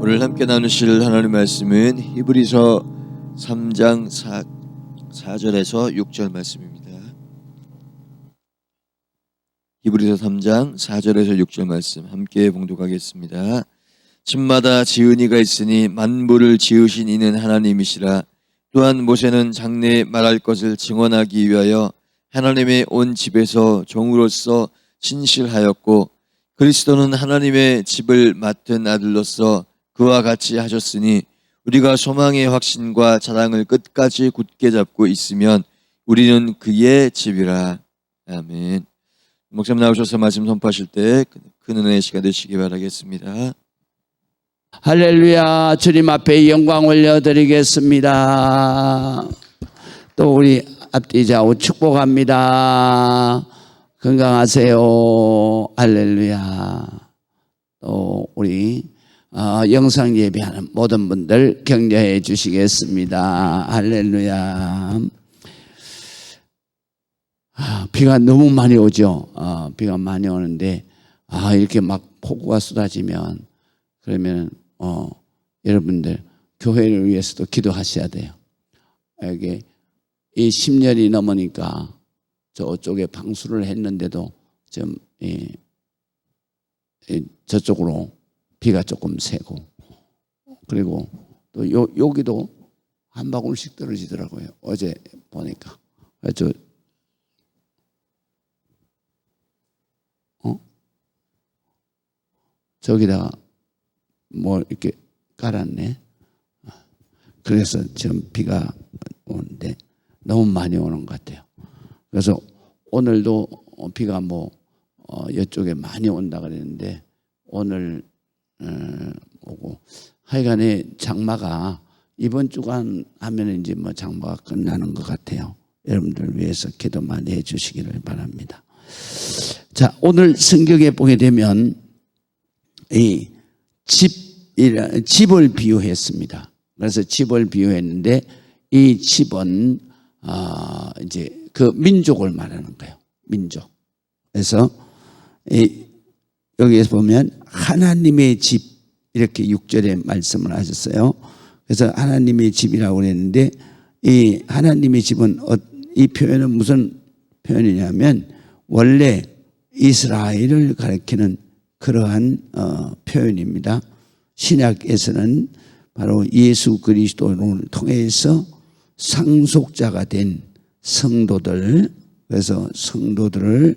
오늘 함께 나누실 하나님의 말씀은 히브리서 3장 4절에서 6절 말씀입니다. 히브리서 3장 4절에서 6절 말씀 함께 봉독하겠습니다. 집마다 지은 이가 있으니 만물을 지으신 이는 하나님이시라. 또한 모세는 장래에 말할 것을 증언하기 위하여 하나님의 온 집에서 종으로서 신실하였고, 그리스도는 하나님의 집을 맡은 아들로서 그와 같이 하셨으니, 우리가 소망의 확신과 자랑을 끝까지 굳게 잡고 있으면 우리는 그의 집이라. 아멘. 목사님 나오셔서 말씀 선포하실 때 큰 은혜의 시간 되시기 바라겠습니다. 할렐루야. 주님 앞에 영광 올려드리겠습니다. 또 우리 앞뒤 좌우 축복합니다. 건강하세요. 할렐루야. 또 우리 영상 예배하는 모든 분들 격려해 주시겠습니다. 할렐루야. 비가 너무 많이 오죠. 비가 많이 오는데 이렇게 막 폭우가 쏟아지면 그러면 여러분들 교회를 위해서도 기도하셔야 돼요. 여기 이 10년이 넘으니까 저쪽에 방수를 했는데도 좀 저쪽으로 비가 조금 새고, 그리고 또 여기도 한 바구니씩 떨어지더라고요. 어제 보니까. 저기다가 뭐 이렇게 깔았네. 그래서 지금 비가 오는데 너무 많이 오는 것 같아요. 그래서 오늘도 비가 이쪽에 많이 온다 그랬는데 오늘 오고, 하여간에 장마가 이번 주간 하면 이제 장마가 끝나는 것 같아요. 여러분들 위해서 기도 많이 해주시기를 바랍니다. 자, 오늘 성경에 보게 되면 이 집을 비유했습니다. 그래서 집을 비유했는데 이 집은 이제 그 민족을 말하는 거예요. 민족. 그래서 여기에서 보면 하나님의 집, 이렇게 6절에 말씀을 하셨어요. 그래서 하나님의 집이라고 그랬는데, 이 하나님의 집은 이 표현은 무슨 표현이냐면 원래 이스라엘을 가리키는 그러한 표현입니다. 신약에서는 바로 예수 그리스도를 통해서 상속자가 된 성도들, 그래서 성도들을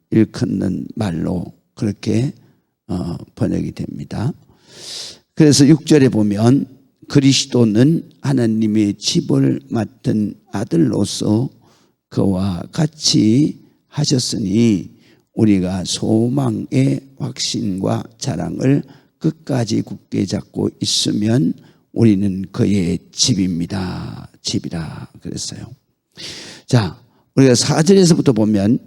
일컫는 말로 그렇게 번역이 됩니다. 그래서 6절에 보면 그리스도는 하나님의 집을 맡은 아들로서 그와 같이 하셨으니 우리가 소망의 확신과 자랑을 끝까지 굳게 잡고 있으면 우리는 그의 집입니다. 집이라 그랬어요. 자, 우리가 4절에서부터 보면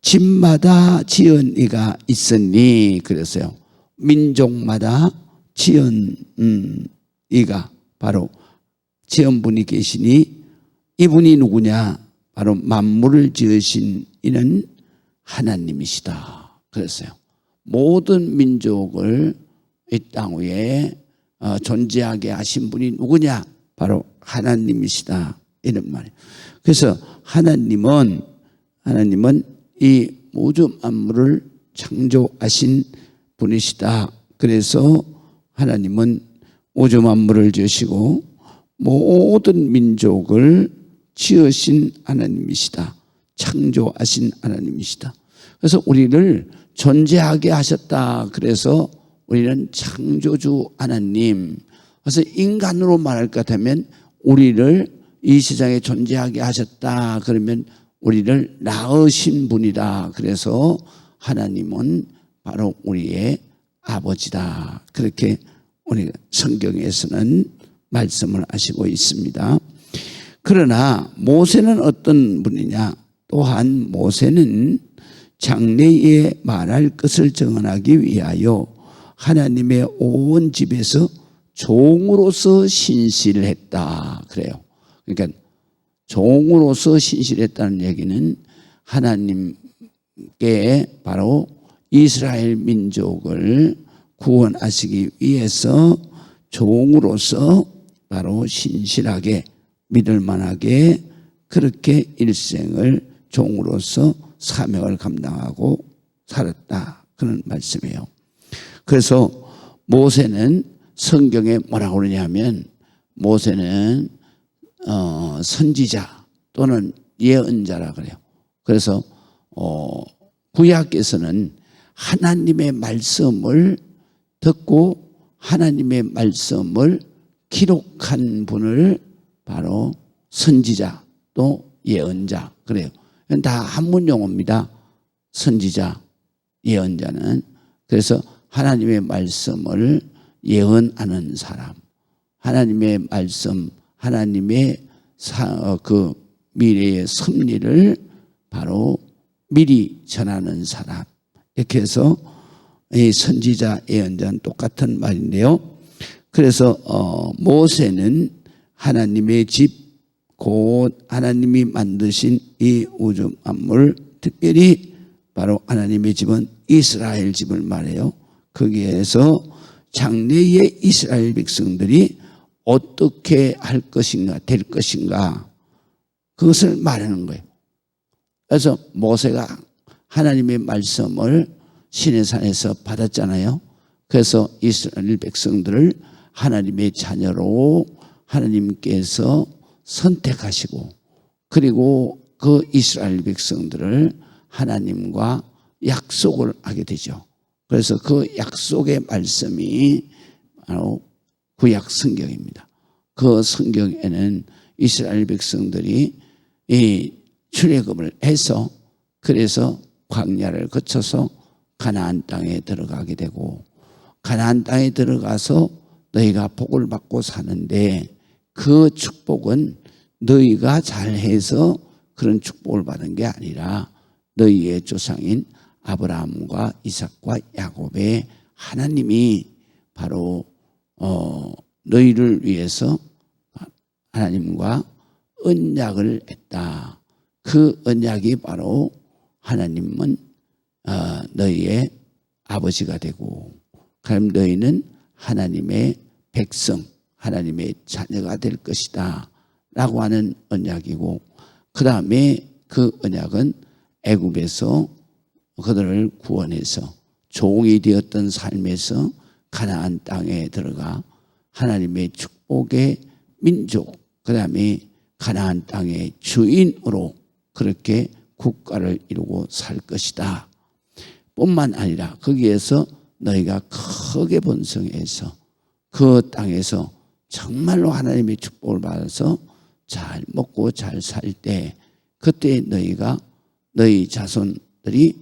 집마다 지은 이가 있으니 그랬어요. 민족마다 지은 이가 바로 지은 분이 계시니, 이분이 누구냐? 바로 만물을 지으신 이는 하나님이시다 그랬어요. 모든 민족을 이 땅 위에 존재하게 하신 분이 누구냐? 바로 하나님이시다, 이런 말이에요. 그래서 하나님은 이 우주 만물을 창조하신 분이시다. 그래서 하나님은 우주 만물을 지으시고 모든 민족을 지으신 하나님이시다. 창조하신 하나님이시다. 그래서 우리를 존재하게 하셨다. 그래서 우리는 창조주 하나님. 그래서 인간으로 말할 것 같으면 우리를 이 세상에 존재하게 하셨다. 그러면 우리를 낳으신 분이다. 그래서 하나님은 바로 우리의 아버지다. 그렇게 우리 성경에서는 말씀을 하시고 있습니다. 그러나 모세는 어떤 분이냐? 또한 모세는 장래에 말할 것을 증언하기 위하여 하나님의 온 집에서 종으로서 신실했다 그래요. 그러니까 종으로서 신실했다는 얘기는 하나님께 바로 이스라엘 민족을 구원하시기 위해서 종으로서 바로 신실하게 믿을 만하게 그렇게 일생을 종으로서 사명을 감당하고 살았다. 그런 말씀이에요. 그래서 모세는 성경에 뭐라고 그러냐면 모세는 선지자 또는 예언자라 그래요. 그래서 구약에서는 하나님의 말씀을 듣고 하나님의 말씀을 기록한 분을 바로 선지자 또 예언자 그래요. 다 한문 용어입니다. 선지자, 예언자는. 그래서 하나님의 말씀을 예언하는 사람, 하나님의 말씀, 하나님의 그 미래의 섭리를 바로 미리 전하는 사람. 이렇게 해서 이 선지자, 예언자는 똑같은 말인데요. 그래서 모세는 하나님의 집, 곧 하나님이 만드신 이 우주 만물, 특별히 바로 하나님의 집은 이스라엘 집을 말해요. 거기에서 장래의 이스라엘 백성들이 어떻게 할 것인가, 될 것인가, 그것을 말하는 거예요. 그래서 모세가 하나님의 말씀을 시내산에서 받았잖아요. 그래서 이스라엘 백성들을 하나님의 자녀로 하나님께서 선택하시고, 그리고 그 이스라엘 백성들을 하나님과 약속을 하게 되죠. 그래서 그 약속의 말씀이 바로 구약 성경입니다. 그 성경에는 이스라엘 백성들이 이 출애굽을 해서 그래서 광야를 거쳐서 가나안 땅에 들어가게 되고, 가나안 땅에 들어가서 너희가 복을 받고 사는데 그 축복은 너희가 잘해서 그런 축복을 받은 게 아니라 너희의 조상인 아브라함과 이삭과 야곱의 하나님이 바로 너희를 위해서 하나님과 언약을 했다. 그 언약이 바로 하나님은 너희의 아버지가 되고, 그럼 너희는 하나님의 백성, 하나님의 자녀가 될 것이다 라고 하는 언약이고, 그 다음에 그 언약은 애굽에서 그들을 구원해서 종이 되었던 삶에서 가나안 땅에 들어가 하나님의 축복의 민족, 그 다음에 가나안 땅의 주인으로 그렇게 국가를 이루고 살 것이다 뿐만 아니라 거기에서 너희가 크게 번성해서 그 땅에서 정말로 하나님의 축복을 받아서 잘 먹고 잘 살 때, 그때 너희가 너희 자손들이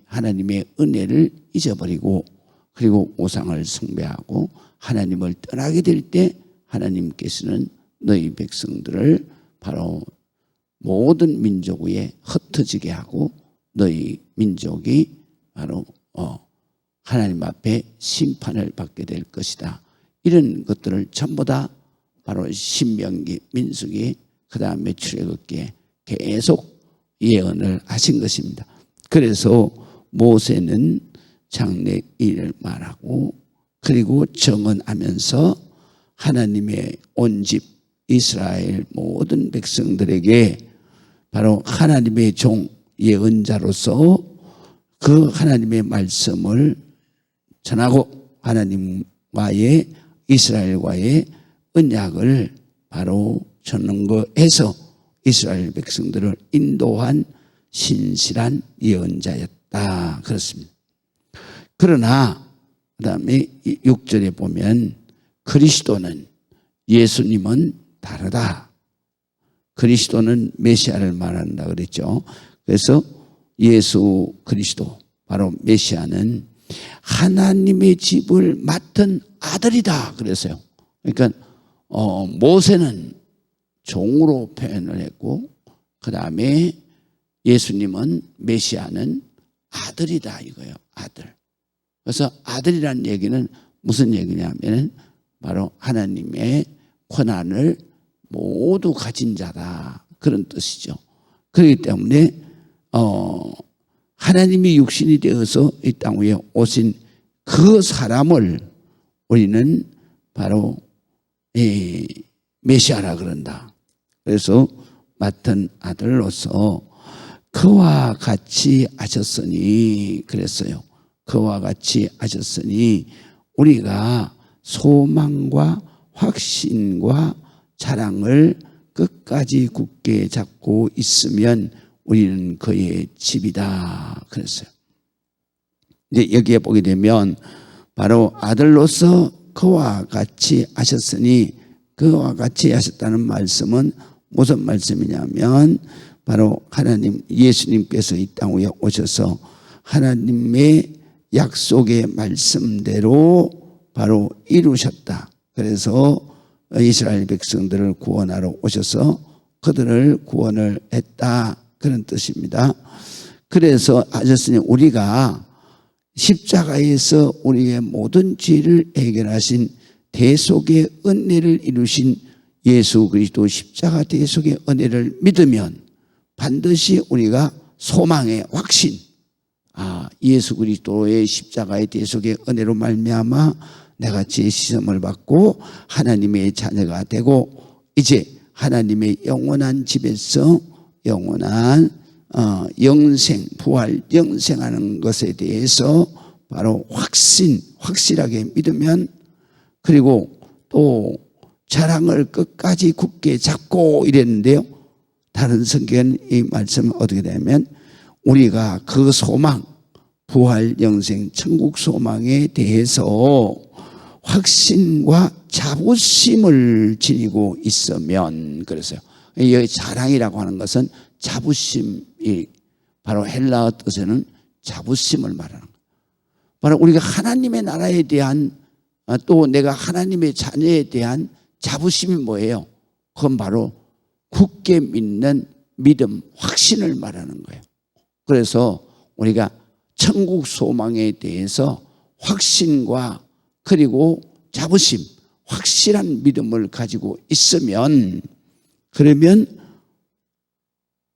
하나님의 은혜를 잊어버리고 그리고 우상을 숭배하고 하나님을 떠나게 될 때 하나님께서는 너희 백성들을 바로 모든 민족 위에 흩어지게 하고 너희 민족이 바로 하나님 앞에 심판을 받게 될 것이다. 이런 것들을 전부 다 바로 신명기, 민수기, 그 다음에 출애굽기에 계속 예언을 하신 것입니다. 그래서 모세는 장래 일을 말하고 그리고 정언하면서 하나님의 온 집 이스라엘 모든 백성들에게 바로 하나님의 종 예언자로서 그 하나님의 말씀을 전하고 하나님과의 이스라엘과의 언약을 바로 전는 거에서 이스라엘 백성들을 인도한 신실한 예언자였다. 그렇습니다. 그러나 그 다음에 6절에 보면 그리스도는, 예수님은 다르다. 그리스도는 메시아를 말한다 그랬죠. 그래서 예수 그리스도, 바로 메시아는 하나님의 집을 맡은 아들이다 그랬어요. 그러니까 모세는 종으로 표현을 했고, 그 다음에 예수님은, 메시아는 아들이다 이거예요. 아들. 그래서 아들이라는 얘기는 무슨 얘기냐면 바로 하나님의 권한을 모두 가진 자다, 그런 뜻이죠. 그렇기 때문에 하나님이 육신이 되어서 이 땅 위에 오신 그 사람을 우리는 바로 이 메시아라 그런다. 그래서 맡은 아들로서 그와 같이 하셨으니 그랬어요. 그와 같이 하셨으니 우리가 소망과 확신과 자랑을 끝까지 굳게 잡고 있으면 우리는 그의 집이다 그랬어요. 이제 여기에 보게 되면 바로 아들로서 그와 같이 하셨으니 그와 같이 하셨다는 말씀은 무슨 말씀이냐면 바로 하나님 예수님께서 이 땅에 오셔서 하나님의 약속의 말씀대로 바로 이루셨다. 그래서 이스라엘 백성들을 구원하러 오셔서 그들을 구원을 했다. 그런 뜻입니다. 그래서 하셨으니 우리가 십자가에서 우리의 모든 죄를 해결하신 대속의 은혜를 이루신 예수 그리스도 십자가 대속의 은혜를 믿으면 반드시 우리가 소망의 확신, 예수 그리스도의 십자가의 대속의 은혜로 말미암아 내가 죄 씻음을 받고 하나님의 자녀가 되고 이제 하나님의 영원한 집에서 영원한 영생, 부활, 영생하는 것에 대해서 바로 확실하게 믿으면 그리고 또 자랑을 끝까지 굳게 잡고 이랬는데요. 다른 성경은 이 말씀은 어떻게 되냐면 우리가 그 소망, 부활, 영생, 천국 소망에 대해서 확신과 자부심을 지니고 있으면 그랬어요. 이 자랑이라고 하는 것은 자부심이 바로 헬라어 뜻에는 자부심을 말하는 거예요. 바로 우리가 하나님의 나라에 대한 또 내가 하나님의 자녀에 대한 자부심이 뭐예요? 그건 바로 굳게 믿는 믿음, 확신을 말하는 거예요. 그래서 우리가 천국 소망에 대해서 확신과 그리고 자부심, 확실한 믿음을 가지고 있으면 그러면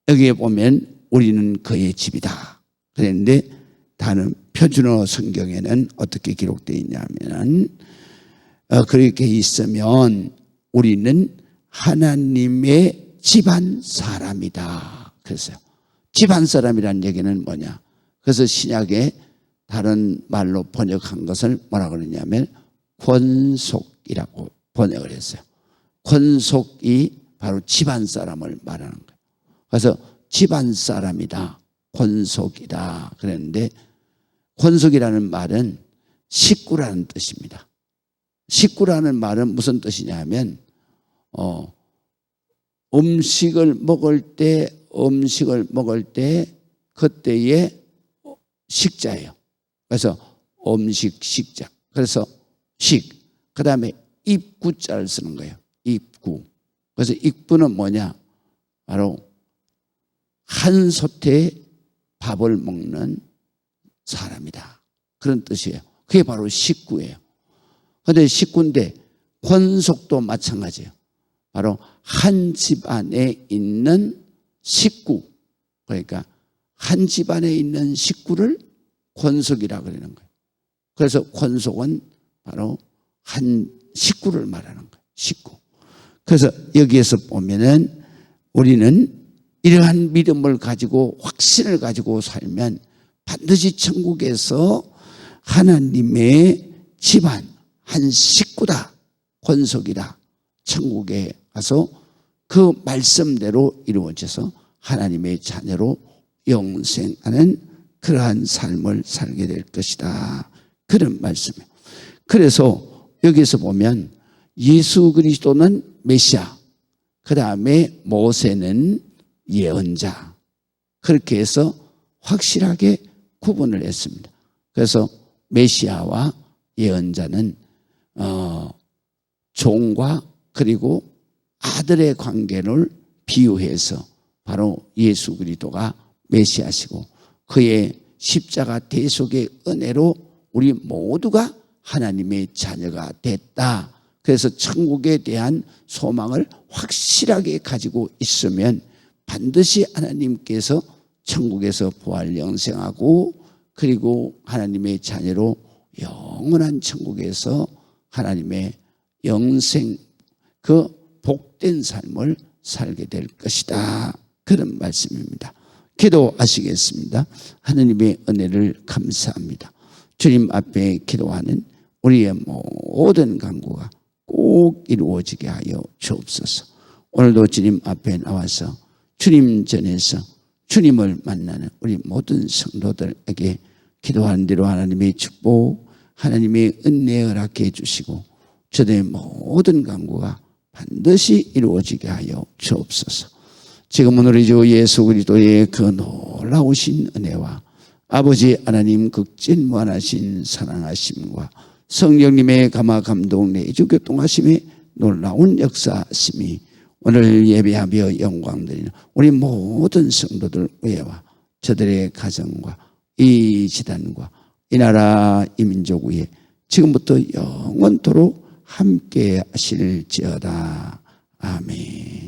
여기에 보면 우리는 그의 집이다. 그랬는데 다른 표준어 성경에는 어떻게 기록되어 있냐면 그렇게 있으면 우리는 하나님의 집안 사람이다. 그랬어요. 집안 사람이라는 얘기는 뭐냐? 그래서 신약에 다른 말로 번역한 것을 뭐라고 그러냐면 권속이라고 번역을 했어요. 권속이 바로 집안 사람을 말하는 거예요. 그래서 집안 사람이다. 권속이다. 그랬는데 권속이라는 말은 식구라는 뜻입니다. 식구라는 말은 무슨 뜻이냐 하면 음식을 먹을 때 그때의 식자예요. 그래서 음식 식자. 그래서 그 다음에 입구자를 쓰는 거예요. 입구. 그래서 입구는 뭐냐? 바로 한 솥에 밥을 먹는 사람이다. 그런 뜻이에요. 그게 바로 식구예요. 그런데 식구인데 권속도 마찬가지예요. 바로 한 집안에 있는 식구. 그러니까 한 집안에 있는 식구를 권속이라고 그러는 거예요. 그래서 권속은 바로 한 식구를 말하는 거예요. 식구. 그래서 여기에서 보면은 우리는 이러한 믿음을 가지고 확신을 가지고 살면 반드시 천국에서 하나님의 집안 한 식구다. 권속이다. 천국에 가서 그 말씀대로 이루어져서 하나님의 자녀로 영생하는 그러한 삶을 살게 될 것이다. 그런 말씀이에요. 그래서 여기서 보면 예수 그리스도는 메시아, 그 다음에 모세는 예언자. 그렇게 해서 확실하게 구분을 했습니다. 그래서 메시아와 예언자는 종과 그리고 아들의 관계를 비유해서 바로 예수 그리스도가 메시아시고 그의 십자가 대속의 은혜로 우리 모두가 하나님의 자녀가 됐다. 그래서 천국에 대한 소망을 확실하게 가지고 있으면 반드시 하나님께서 천국에서 부활 영생하고 그리고 하나님의 자녀로 영원한 천국에서 하나님의 영생 그 복된 삶을 살게 될 것이다. 그런 말씀입니다. 기도하시겠습니다. 하느님의 은혜를 감사합니다. 주님 앞에 기도하는 우리의 모든 간구가 꼭 이루어지게 하여 주옵소서. 오늘도 주님 앞에 나와서 주님 전에서 주님을 만나는 우리 모든 성도들에게 기도하는 대로 하나님의 축복, 하나님의 은혜 허락해 주시고 저들의 모든 간구가 반드시 이루어지게 하여 주옵소서. 지금은 우리 주 예수 그리스도의 그 놀라우신 은혜와 아버지 하나님 극진무한하신 사랑하심과 성령님의 감화 감동 내주 교통하심의 놀라운 역사하심이 오늘 예배하며 영광드리는 우리 모든 성도들 위에와 저들의 가정과 이 지단과 이 나라 이 민족 위에 지금부터 영원토록 함께 하실지어다. 아멘.